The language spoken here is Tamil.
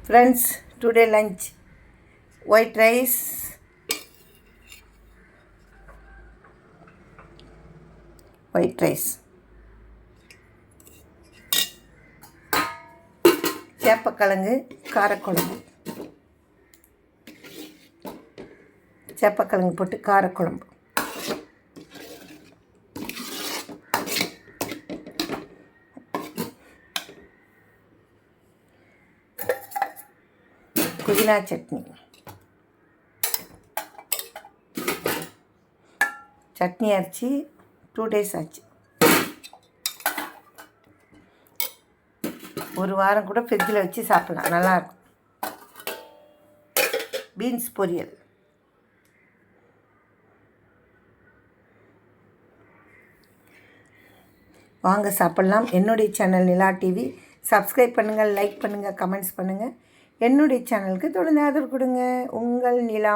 Friends, today lunch white rice, சேப்பக்கிழங்கு காரக்குழம்பு, சேப்பக்கிழங்கு போட்டு காரக்குழம்பு, புதினா சட்னி, சட்னி அரைச்சி 2 days ஆச்சு. ஒரு வாரம் கூட ஃப்ரிட்ஜில் வச்சு சாப்பிட்லாம், நல்லாயிருக்கும். பீன்ஸ் பொரியல். வாங்க சாப்பிட்லாம். என்னுடைய சேனல் நிலா டிவி. சப்ஸ்கிரைப் பண்ணுங்கள், லைக் பண்ணுங்கள், கமெண்ட்ஸ் பண்ணுங்கள். என்னுடைய சேனலுக்கு தொடர்ந்து ஆதரவு கொடுங்க. உங்கள் நிலா.